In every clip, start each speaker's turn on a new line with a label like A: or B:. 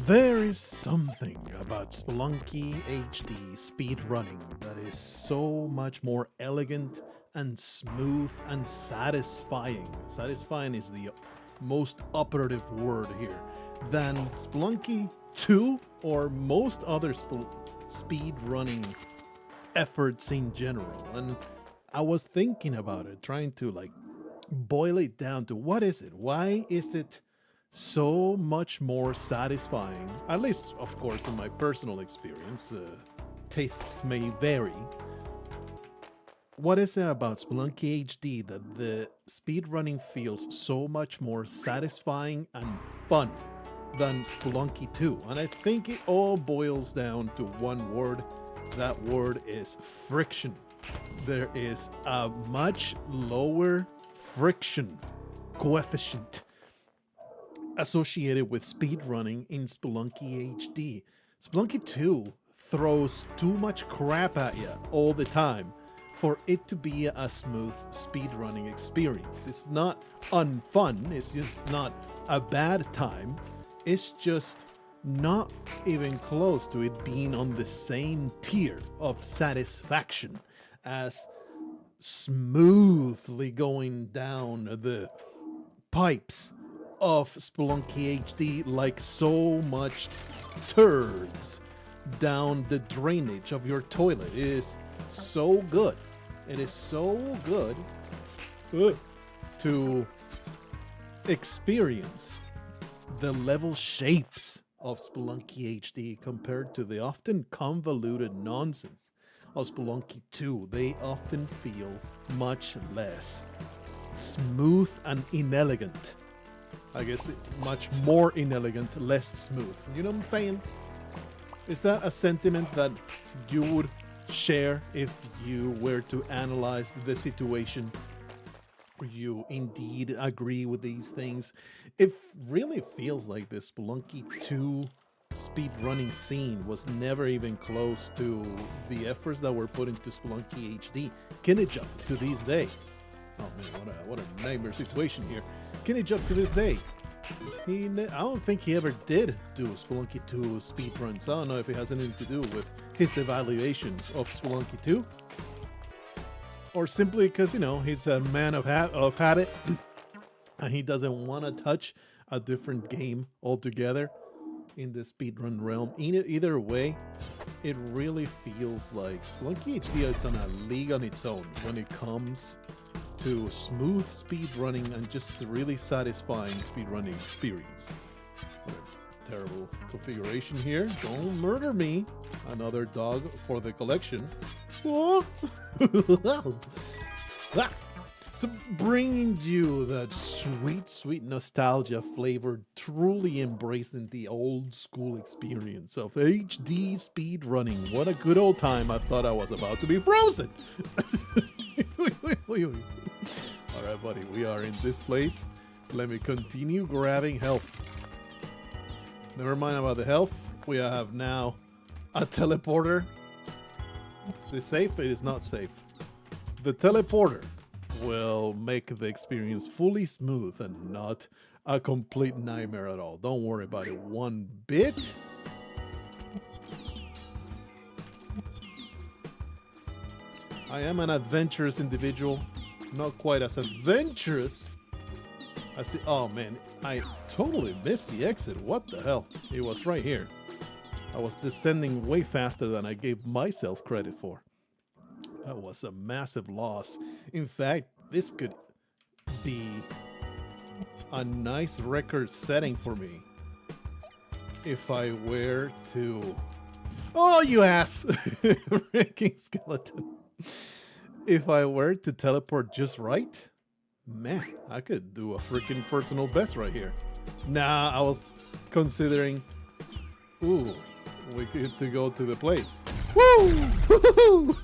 A: There is something about Spelunky HD speedrunning that is so much more elegant and smooth and satisfying. Satisfying is the most operative word here than Spelunky 2 or most other speedrunning efforts in general. And I was thinking about it, trying to boil it down to what is it? Why is it so much more satisfying? At least, of course, in my personal experience, tastes may vary. What is it about Spelunky HD that the speedrunning feels so much more satisfying and fun than Spelunky 2? And I think it all boils down to one word. That word is friction. There is a much lower friction coefficient associated with speedrunning in Spelunky HD. Spelunky 2 throws too much crap at you all the time for it to be a smooth speedrunning experience. It's not unfun, it's just not a bad time, it's just not even close to it being on the same tier of satisfaction as smoothly going down the pipes of Spelunky HD like so much turds down the drainage of your toilet. It is so good. It is so good to experience the level shapes of Spelunky HD compared to the often convoluted nonsense of Spelunky 2. They often feel much less smooth and inelegant. I guess much more inelegant, less smooth. You know what I'm saying? Is that a sentiment that you would share if you were to analyze the situation? You indeed agree with these things? It really feels like the Spelunky 2 speedrunning scene was never even close to the efforts that were put into Spelunky HD. Kinijump to this day. Oh man, what a nightmare situation here. Kinijump to this day. I don't think he ever did do Spelunky 2 speedruns. I don't know if it has anything to do with his evaluations of Spelunky 2. Or simply because, you know, he's a man of habit and he doesn't want to touch a different game altogether in the speedrun realm. Either way, it really feels like Spelunky HD is on a league on its own when it comes to smooth speedrunning and just really satisfying speedrunning experience. What a terrible configuration here. Don't murder me. Another dog for the collection. So bringing you that sweet, sweet nostalgia flavor, truly embracing the old school experience of HD speedrunning. What a good old time. I thought I was about to be frozen. Alright, buddy, we are in this place. Let me continue grabbing health. Never mind about the health. We have now a teleporter. Is this safe? It is not safe. The teleporter will make the experience fully smooth and not a complete nightmare at all. Don't worry about it one bit. I am an adventurous individual. Not quite as adventurous as oh man, I totally missed the exit. What the hell? It was right here. I was descending way faster than I gave myself credit for. That was a massive loss. In fact, this could be a nice record setting for me if I were to... Oh, you ass! Freaking skeleton. If I were to teleport just right, man, I could do a freaking personal best right here. Nah, I was considering... Ooh, we get to go to the place. Woo! Woo-hoo!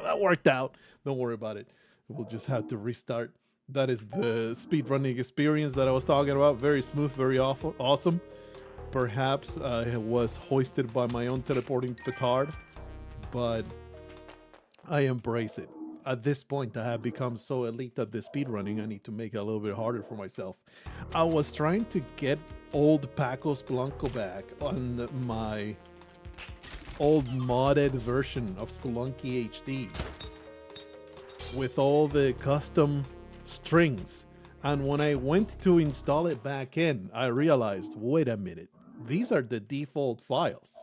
A: That worked out. Don't worry about it. We'll just have to restart. That is the speedrunning experience that I was talking about. Very smooth, very awesome. Perhaps it was hoisted by my own teleporting petard, but I embrace it. At this point, I have become so elite at the speedrunning, I need to make it a little bit harder for myself. I was trying to get old Paco Spelunko back on my old modded version of Spelunky HD with all the custom strings. And when I went to install it back in, I realized, wait a minute, these are the default files.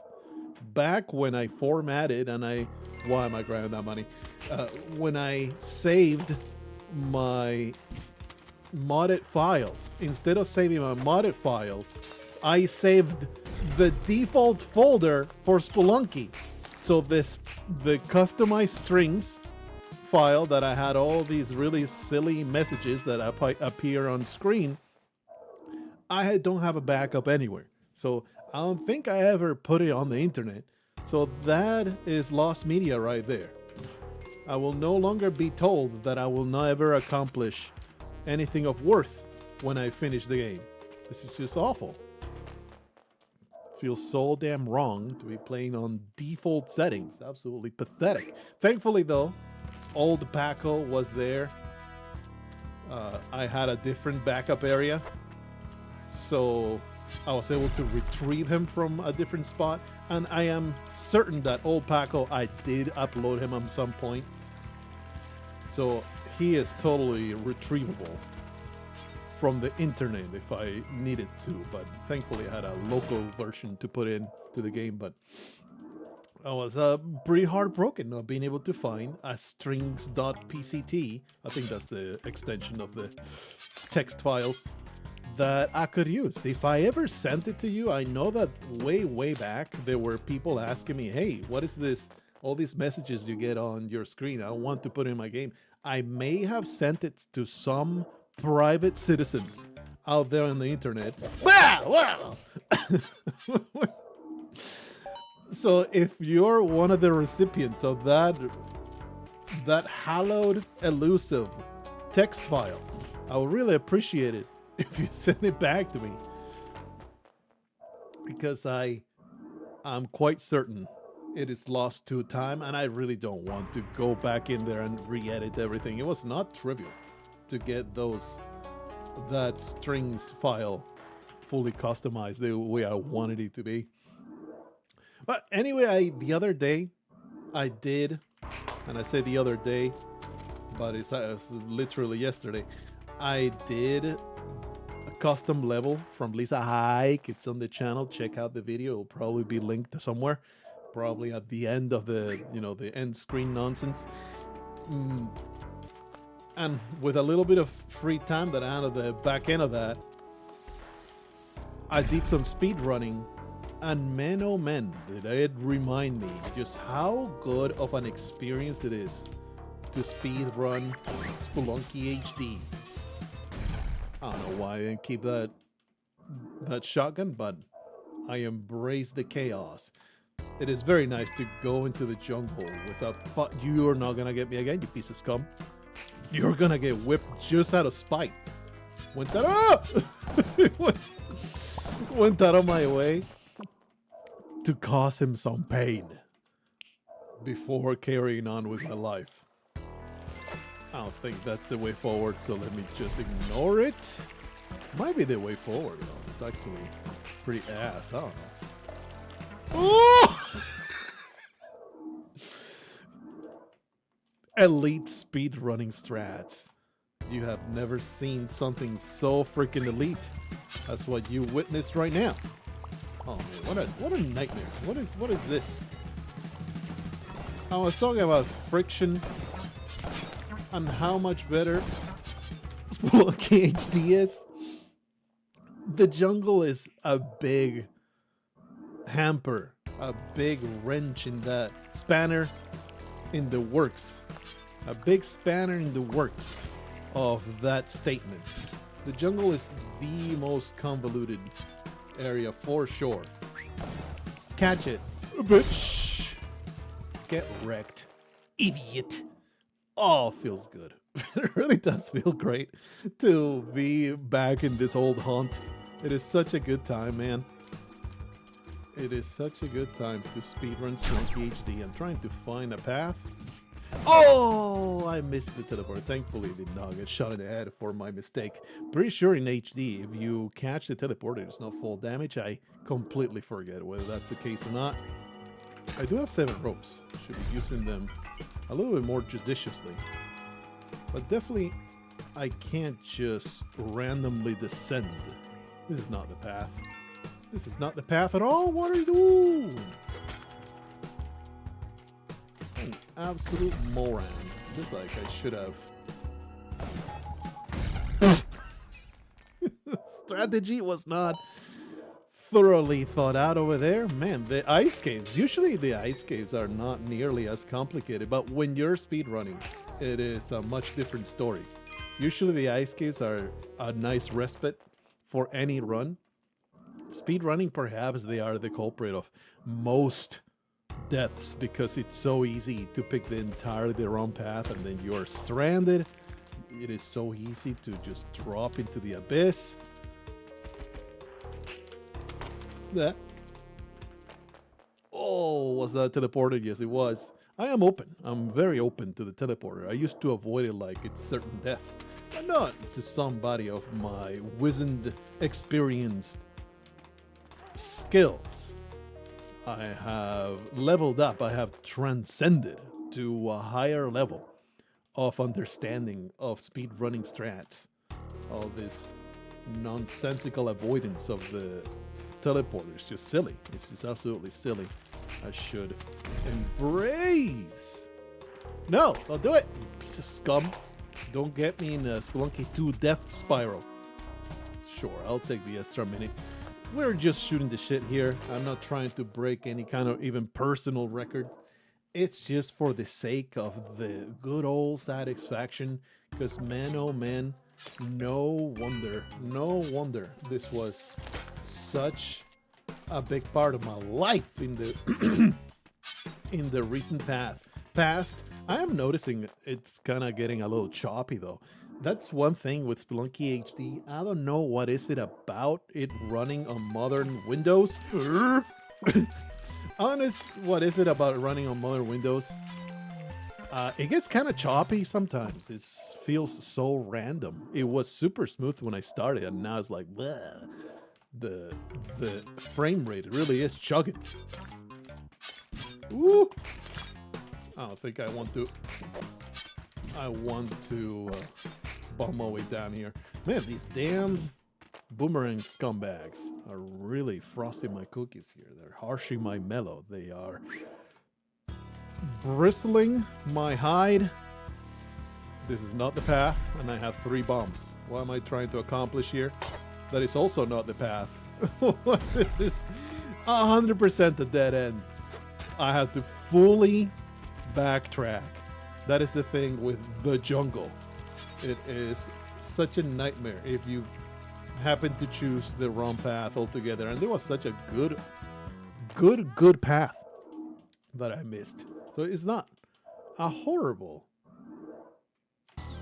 A: Back when I formatted and why am I grabbing that money? When I saved my modded files, instead of saving my modded files, I saved the default folder for Spelunky. So the customized strings file that I had all these really silly messages that appear on screen, I don't have a backup anywhere. So I don't think I ever put it on the internet. So that is lost media right there. I will no longer be told that I will never accomplish anything of worth when I finish the game. This is just awful. Feels so damn wrong to be playing on default settings. Absolutely pathetic. Thankfully though, old Paco was there. I had a different backup area, so I was able to retrieve him from a different spot, and I am certain that old Paco, I did upload him at some point, so he is totally retrievable from the internet if I needed to. But thankfully I had a local version to put in to the game. But I was pretty heartbroken not being able to find a strings.pct, I think that's the extension of the text files, that I could use. If I ever sent it to you, I know that way back there were people asking me, hey, what is this? All these messages you get on your screen, I want to put in my game. I may have sent it to some private citizens out there on the internet. Wow! So if you're one of the recipients of that hallowed, elusive text file, I would really appreciate it if you send it back to me, because I'm quite certain it is lost to time, and I really don't want to go back in there and re-edit everything. It was not trivial to get that strings file fully customized the way I wanted it to be. But anyway, the other day I did, and I say the other day, but it's literally yesterday, I did a custom level from Lisa Hike. It's on the channel. Check out the video. It'll probably be linked somewhere, probably at the end of the end screen nonsense. And with a little bit of free time that I had at the back end of that, I did some speed running. And man, oh man, did it remind me just how good of an experience it is to speedrun Spelunky HD. I don't know why I didn't keep that shotgun, but I embrace the chaos. It is very nice to go into the jungle but you're not gonna get me again, you piece of scum. You're gonna get whipped just out of spite. Went out of my way to cause him some pain before carrying on with my life. I don't think that's the way forward, so let me just ignore it. Might be the way forward, though. It's actually pretty ass. I don't know. Oh! Elite speedrunning strats. You have never seen something so freaking elite. That's what you witnessed right now. Oh man, what a nightmare. What is this? I was talking about friction and how much better Spelunky HD is. The jungle is a big hamper, a big wrench in that spanner in the works. A big spanner in the works of that statement. The jungle is the most convoluted area for sure. Catch it, bitch. Get wrecked, idiot. Oh, feels good. It really does feel great to be back in this old haunt. It is such a good time, man. It is such a good time to speedrun Spelunky HD. I'm trying to find a path. Oh, I missed the teleport. Thankfully, it did not get shot in the head for my mistake. Pretty sure in HD, if you catch the teleporter, there's no fall damage. I completely forget whether that's the case or not. I do have 7 ropes. Should be using them a little bit more judiciously. But definitely, I can't just randomly descend. This is not the path. This is not the path at all. What are you doing? An absolute moron. Just like I should have. Strategy was not thoroughly thought out over there. Man, the ice caves. Usually the ice caves are not nearly as complicated, but when you're speedrunning, it is a much different story. Usually the ice caves are a nice respite for any run. Speedrunning, perhaps they are the culprit of most deaths because it's so easy to pick the entirely wrong path and then you're stranded. It is so easy to just drop into the abyss. That. Oh, was that teleported? Yes, it was. I am open. I'm very open to the teleporter. I used to avoid it like it's certain death. But not to somebody of my wizened, experienced skills. I have leveled up. I have transcended to a higher level of understanding of speedrunning strats. All this nonsensical avoidance of the teleporter is just silly. It's just absolutely silly. I should embrace. No, don't do it, you piece of scum. Don't get me in a Spelunky 2 death spiral. Sure, I'll take the extra minute. We're just shooting the shit here. I'm not trying to break any kind of even personal record. It's just for the sake of the good old satisfaction. Because man, oh man, no wonder this was such a big part of my life in the in the recent past. I am noticing it's kind of getting a little choppy though. That's one thing with Spelunky HD. I don't know what is it about it running on modern Windows. Honest, what is it about running on modern Windows? It gets kind of choppy sometimes. It feels so random. It was super smooth when I started, and now it's like, bleh. The frame rate really is chugging. Ooh. I don't think I want to. I want to bomb my way down here. Man, these damn boomerang scumbags are really frosting my cookies here. They're harshing my mellow. They are bristling my hide. This is not the path, and I have 3 bombs. What am I trying to accomplish here? That is also not the path. This is 100% a dead end. I have to fully backtrack. That is the thing with the jungle. It is such a nightmare if you happen to choose the wrong path altogether. And there was such a good path that I missed. So it's not a horrible.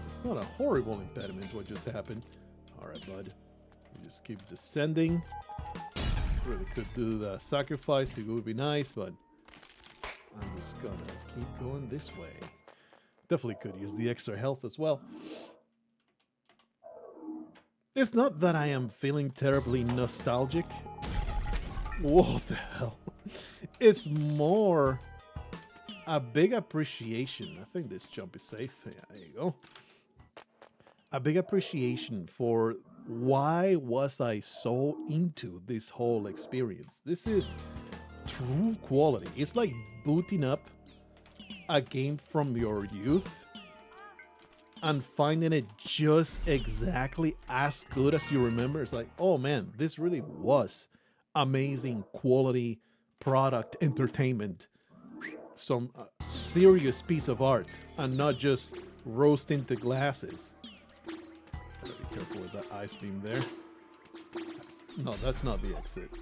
A: It's not a horrible impediment is what just happened. All right, bud. You just keep descending. Really could do the sacrifice. It would be nice, but I'm just gonna keep going this way. Definitely could use the extra health as well. It's not that I am feeling terribly nostalgic. What the hell? It's more a big appreciation. I think this jump is safe. Yeah, there you go. A big appreciation for why was I so into this whole experience. This is true quality. It's like booting up a game from your youth and finding it just exactly as good as you remember. It's like, oh man, this really was amazing quality product entertainment. Some serious piece of art and not just rose tinted glasses. Gotta be careful with that ice beam there. No, that's not the exit.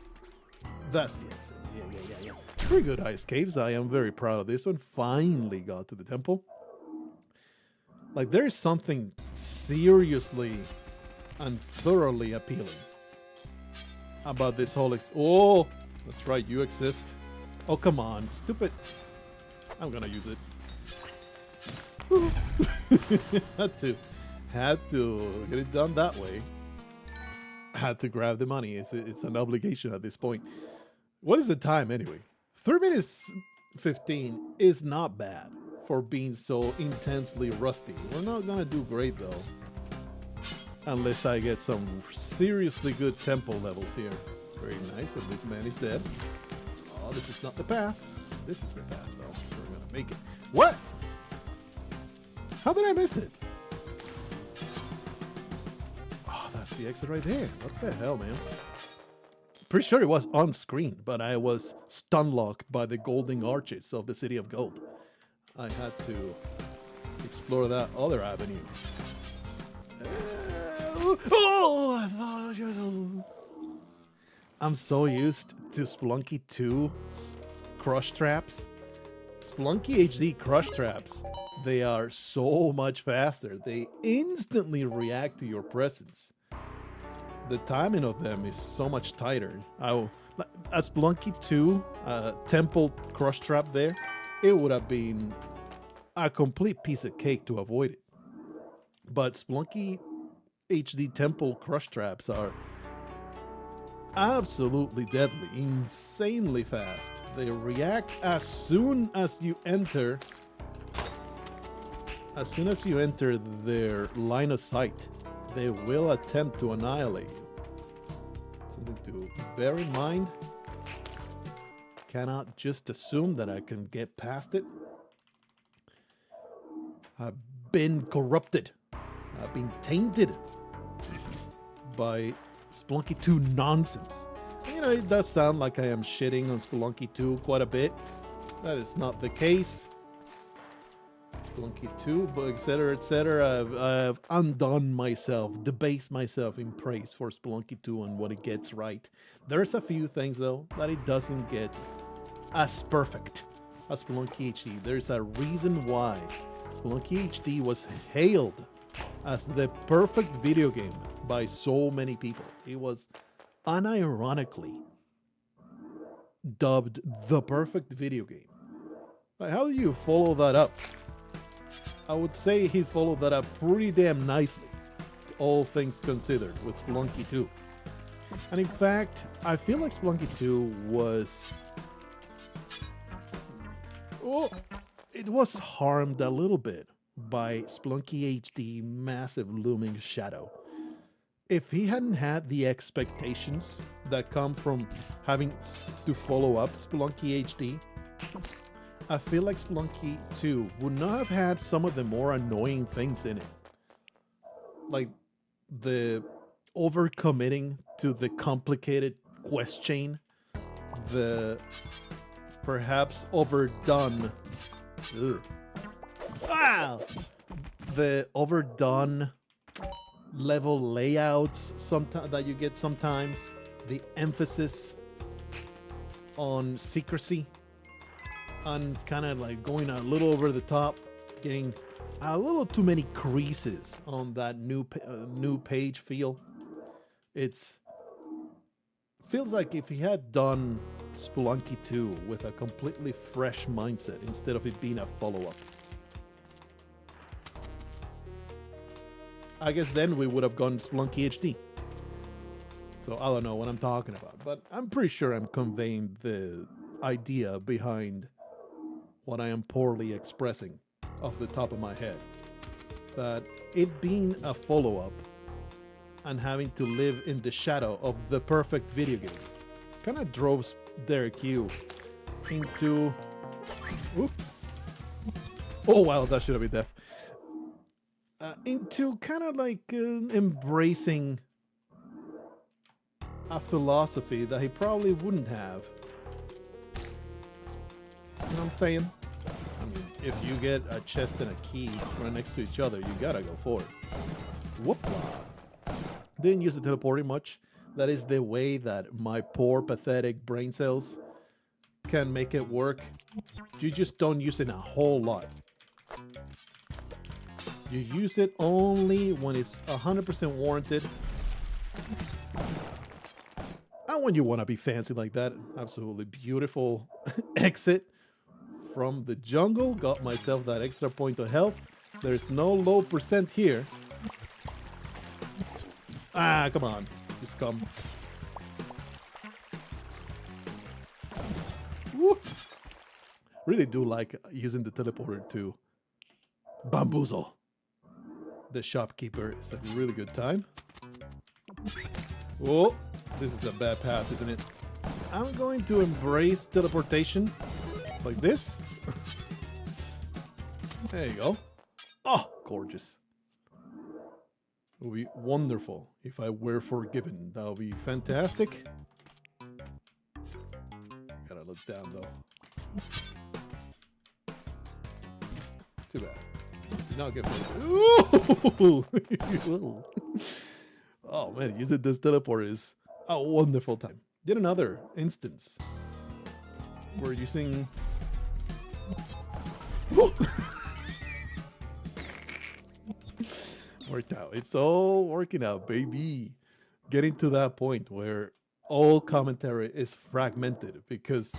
A: That's the exit. Yeah. Pretty good ice caves. I am very proud of this one. Finally got to the temple. Like, there's something seriously and thoroughly appealing about this whole oh, that's right, you exist. Oh, come on, stupid. I'm gonna use it. had to get it done that way. Had to grab the money. It's an obligation at this point. What is the time anyway? 3 minutes 15 is not bad for being so intensely rusty. We're not gonna do great though, unless I get some seriously good tempo levels here. Very nice that this man is dead. Oh, this is not the path. This is the path though. We're gonna make it. What? How did I miss it? Oh, that's the exit right there. What the hell, man? Pretty sure it was on screen, but I was stun locked by the golden arches of the City of Gold. I had to explore that other avenue. Oh, I thought I'm so used to Spelunky 2 crush traps. Spelunky HD crush traps, they are so much faster. They instantly react to your presence. The timing of them is so much tighter. A Spelunky 2 temple crush trap there, it would have been a complete piece of cake to avoid it. But Spelunky HD temple crush traps are absolutely deadly, insanely fast. They react as soon as you enter. As soon as you enter their line of sight, they will attempt to annihilate you. Something to bear in mind. Cannot just assume that I can get past it. I've been corrupted. I've been tainted by Spelunky 2 nonsense. You know, it does sound like I am shitting on Spelunky 2 quite a bit. That is not the case. Spelunky 2, but etc., etc. I've undone myself, debased myself in praise for Spelunky 2 and what it gets right. There's a few things, though, that it doesn't get as perfect as Spelunky HD. There's a reason why Spelunky HD was hailed as the perfect video game by so many people. It was unironically dubbed the perfect video game. Like, how do you follow that up? I would say he followed that up pretty damn nicely, all things considered, with Spelunky 2. And in fact, I feel like Spelunky 2 was... oh, it was harmed a little bit by Spelunky HD massive looming shadow. If he hadn't had the expectations that come from having to follow up Spelunky HD, I feel like Spelunky 2 would not have had some of the more annoying things in it. Like the overcommitting to the complicated quest chain, the perhaps overdone... the overdone level layouts that you get sometimes, the emphasis on secrecy, and kind of like going a little over the top, getting a little too many creases on that new page feel. It's feels like if he had done Spelunky 2 with a completely fresh mindset instead of it being a follow-up, I guess then we would have gone Spelunky HD. So I don't know what I'm talking about, but I'm pretty sure I'm conveying the idea behind what I am poorly expressing off the top of my head. That it being a follow-up and having to live in the shadow of the perfect video game kind of drove Derek Yu into... Whoop. Oh wow, that should have been death. Into kind of like embracing a philosophy that he probably wouldn't have. You know what I'm saying? I mean, if you get a chest and a key right next to each other, you gotta go for it. Whoop-la. Didn't use the teleporting much. That is the way that my poor, pathetic brain cells can make it work. You just don't use it a whole lot. You use it only when it's 100% warranted. And when you want to be fancy like that. Absolutely beautiful exit from the jungle. Got myself that extra point of health. There's no low percent here. Ah, come on. Just come. Woo. Really do like using the teleporter to bamboozle the shopkeeper. It's a really good time. Oh, this is a bad path, isn't it? I'm going to embrace teleportation like this. There you go. Oh, gorgeous. It would be wonderful if I were forgiven. That would be fantastic. Gotta look down though. Too bad. Not good for Ooh! Oh man, using this teleporter is a wonderful time. Yet another instance. We're using... Worked out. It's all working out, baby. Getting to that point where all commentary is fragmented because...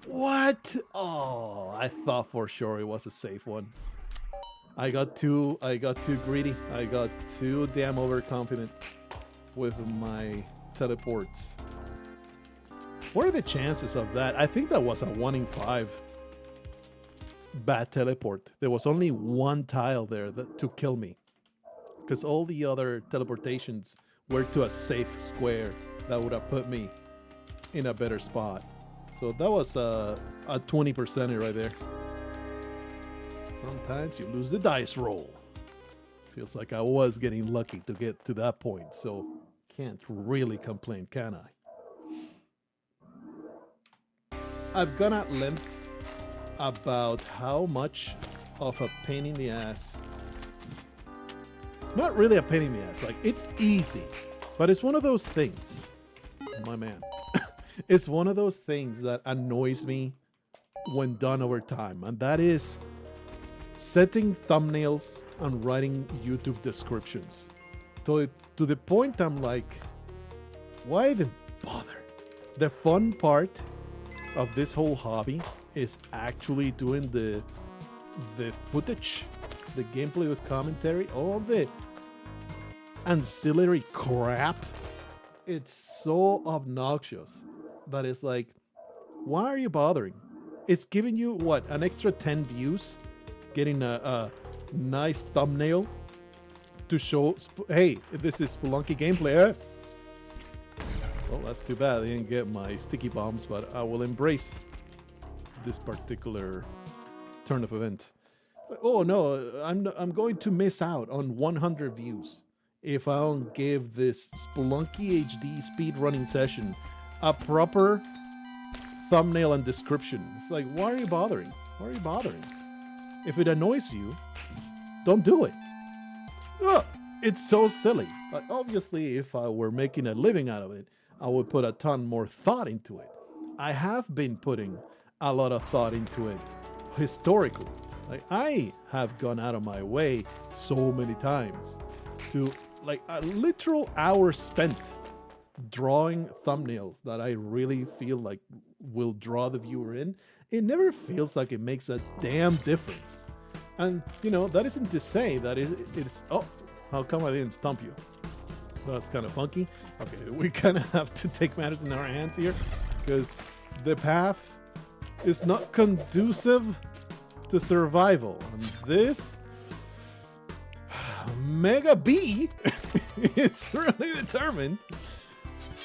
A: What? Oh, I thought for sure it was a safe one. I got too greedy. I got too damn overconfident with my teleports. What are the chances of that? I think that was a 1 in 5 bad teleport. There was only one tile there to kill me, because all the other teleportations were to a safe square that would have put me in a better spot. So that was a 20% right there. Sometimes you lose the dice roll. Feels like I was getting lucky to get to that point, so can't really complain, can I? I've gone at length about how much of a pain in the ass. Not really a pain in the ass, like it's easy, but it's one of those things, my man. It's one of those things that annoys me when done over time, and that is setting thumbnails and writing YouTube descriptions. To the point I'm like, why even bother? The fun part of this whole hobby is actually doing the footage, the gameplay with commentary, all the ancillary crap. It's so obnoxious that it's like, why are you bothering? It's giving you what, an extra 10 views, getting a nice thumbnail to show, hey, this is Spelunky gameplay. Well, that's too bad. I didn't get my sticky bombs, but I will embrace this particular turn of events. Oh no, I'm going to miss out on 100 views if I don't give this Spelunky HD speedrunning session a proper thumbnail and description. It's like, why are you bothering? Why are you bothering? If it annoys you, don't do it. Ugh, it's so silly. Like, obviously, if I were making a living out of it, I would put a ton more thought into it. I have been putting a lot of thought into it historically. Like, I have gone out of my way so many times to, like, a literal hour spent drawing thumbnails that I really feel like will draw the viewer in. It never feels like it makes a damn difference. And, you know, that isn't to say that it's oh, how come I didn't stump you? That's kind of funky. Okay, we kind of have to take matters in our hands here, because the path is not conducive to survival. And this Mega B is really determined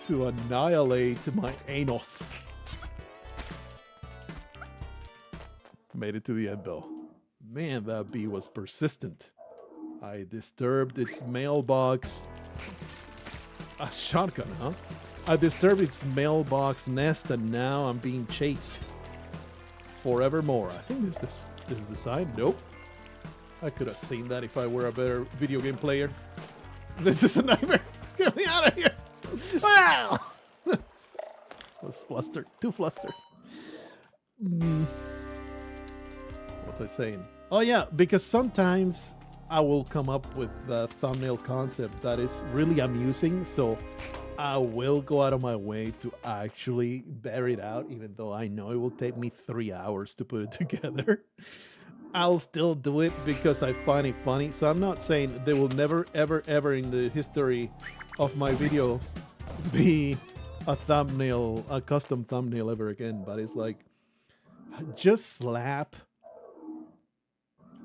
A: to annihilate my anus. Made it to the end though. Man, that bee was persistent. I disturbed its mailbox. A shotgun, huh? I disturbed its mailbox nest, and now I'm being chased forevermore. I think this is the sign. Nope. I could have seen that if I were a better video game player. This is a nightmare. Get me out of here. Wow. I was flustered. Too flustered. What was I saying? Oh yeah, because sometimes I will come up with a thumbnail concept that is really amusing, so I will go out of my way to actually bear it out, even though I know it will take me 3 hours to put it together. I'll still do it because I find it funny. So I'm not saying there will never, ever, ever in the history of my videos be a thumbnail, a custom thumbnail ever again. But it's like, just slap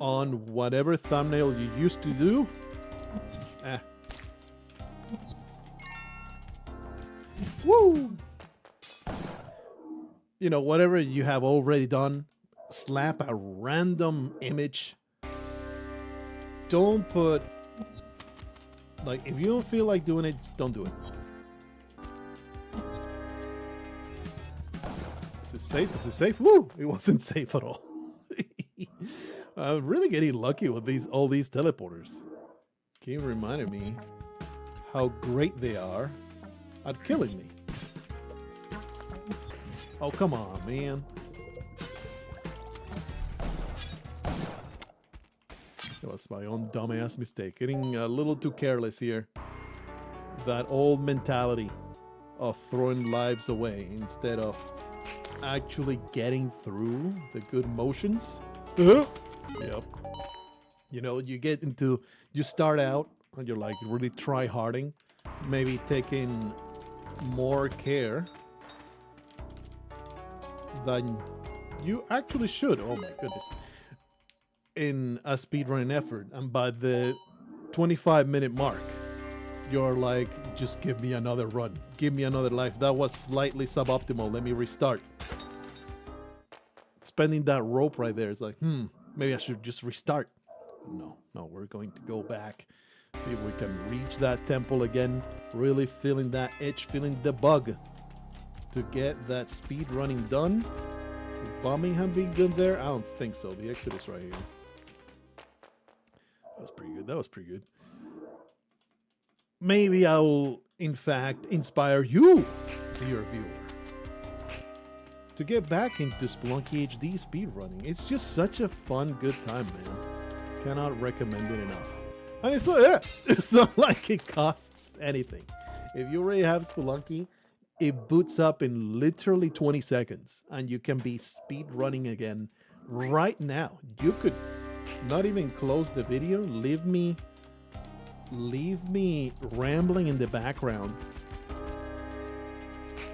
A: on whatever thumbnail you used to do. Woo! You know, whatever you have already done, slap a random image. Don't put, like, if you don't feel like doing it, don't do it. Is it safe? Is it safe? Woo! It wasn't safe at all. I'm really getting lucky with all these teleporters. Keep reminding me how great they are at killing me. Oh, come on, man. That was my own dumbass mistake. Getting a little too careless here. That old mentality of throwing lives away instead of actually getting through the good motions. Yep. You know, you start out and you're like really try-harding, maybe taking more care than you actually should. Oh my goodness. In a speedrunning effort, and by the 25-minute mark, you're like, just give me another run. Give me another life. That was slightly suboptimal. Let me restart. Spending that rope right there is like, maybe I should just restart. No, we're going to go back. See if we can reach that temple again. Really feeling that itch, feeling the bug to get that speed running done. Would bombing have been good there? I don't think so. The exit is right here. That was pretty good. That was pretty good. Maybe I'll, in fact, inspire you, dear viewer, to get back into Spelunky HD speedrunning. It's just such a fun, good time, man. Cannot recommend it enough. And it's not like it costs anything. If you already have Spelunky, it boots up in literally 20 seconds, and you can be speedrunning again right now. You could not even close the video, leave me rambling in the background,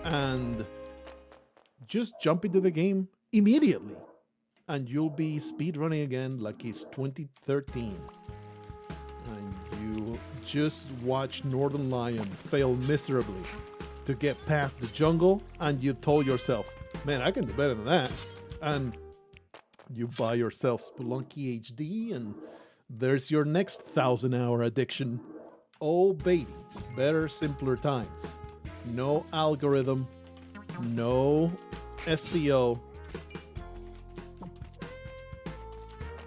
A: and just jump into the game immediately, and you'll be speedrunning again like it's 2013. And you just watch Northern Lion fail miserably to get past the jungle, and you told yourself, man, I can do better than that. And you buy yourself Spelunky HD, and there's your next 1,000-hour addiction. Oh, baby. Better, simpler times. No algorithm. No SEO.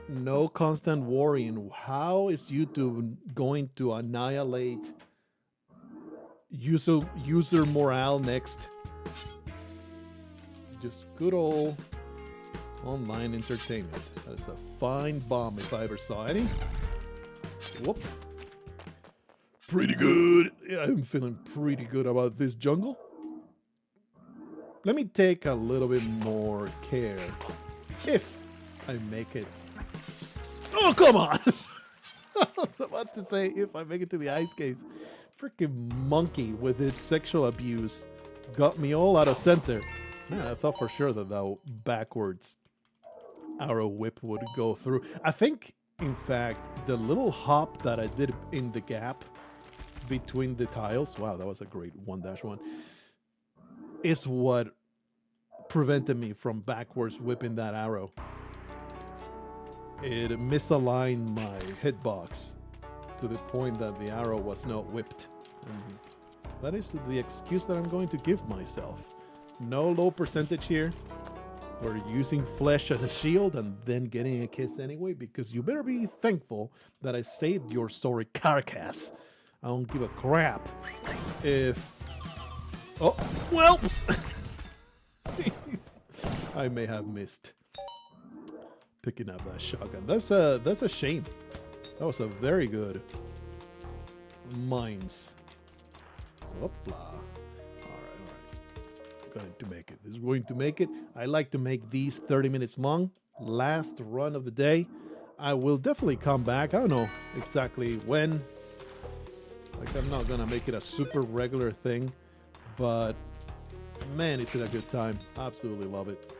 A: No constant worrying. How is YouTube going to annihilate user morale next? Just good old online entertainment. That's a fine bomb if I ever saw any. Whoop. Pretty good. Yeah, I'm feeling pretty good about this jungle. Let me take a little bit more care if I make it. Oh, come on! I was about to say if I make it to the ice caves. Freaking monkey with its sexual abuse got me all out of center. Man, I thought for sure that backwards arrow whip would go through. I think, in fact, the little hop that I did in the gap between the tiles, wow, that was a great 1-1, is what prevented me from backwards whipping that arrow. It misaligned my hitbox to the point that the arrow was not whipped. And that is the excuse that I'm going to give myself. No low percentage here. We're using flesh as a shield and then getting a kiss anyway, because you better be thankful that I saved your sorry carcass. I don't give a crap if... Oh, well! I may have missed picking up that shotgun. That's a shame. That was a very good mines. Whoopla. All right. Going to make it. This is going to make it. I like to make these 30 minutes long. last run of the day. I will definitely come back. I don't know exactly when. Like, I'm not gonna make it a super regular thing, but man, is it a good time. Absolutely love it.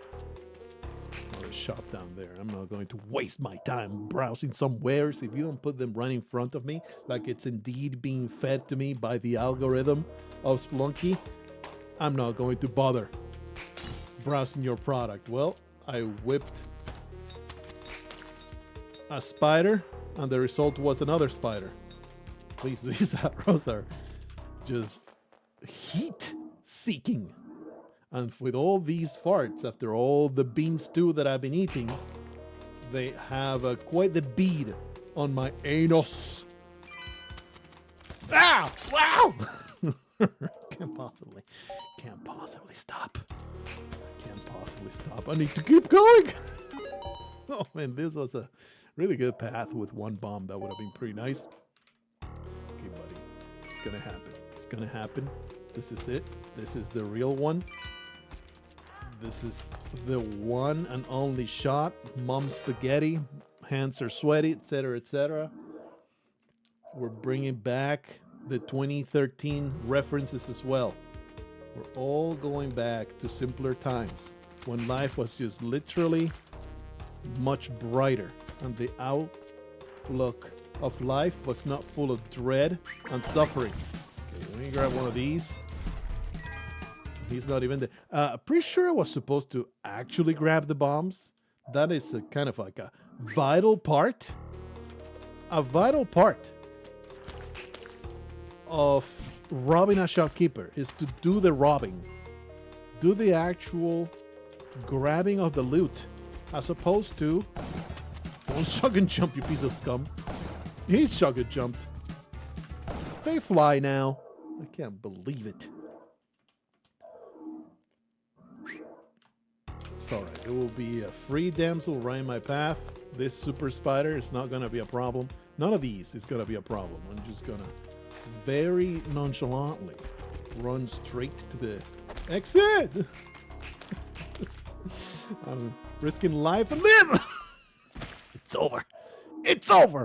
A: Another shop down there. I'm not going to waste my time browsing some wares if you don't put them right in front of me, like it's indeed being fed to me by the algorithm of Spelunky. I'm not going to bother browsing your product. Well, I whipped a spider, and the result was another spider. Please, these arrows are just heat-seeking. And with all these farts, after all the bean stew that I've been eating, they have quite the bead on my anus. Ah! Wow! Can't possibly stop. Can't possibly stop. I need to keep going. Oh man, this was a really good path with one bomb. That would have been pretty nice. Okay, buddy. It's gonna happen. It's gonna happen. This is it. This is the real one. This is the one and only shot. Mom spaghetti. Hands are sweaty, etc., etc. We're bringing back the 2013 references as well. We're all going back to simpler times when life was just literally much brighter and the outlook of life was not full of dread and suffering. Okay, let me grab one of these. He's not even there. Pretty sure I was supposed to actually grab the bombs. That is a kind of like a vital part. A vital part of robbing a shopkeeper is to do the robbing. Do the actual grabbing of the loot. As opposed to... Don't shotgun jump, you piece of scum. He's shotgun jumped. They fly now. I can't believe it. It's alright. It will be a free damsel right in my path. This super spider is not going to be a problem. None of these is going to be a problem. I'm just going to very nonchalantly run straight to the exit. I'm risking life and limb. It's over. It's over.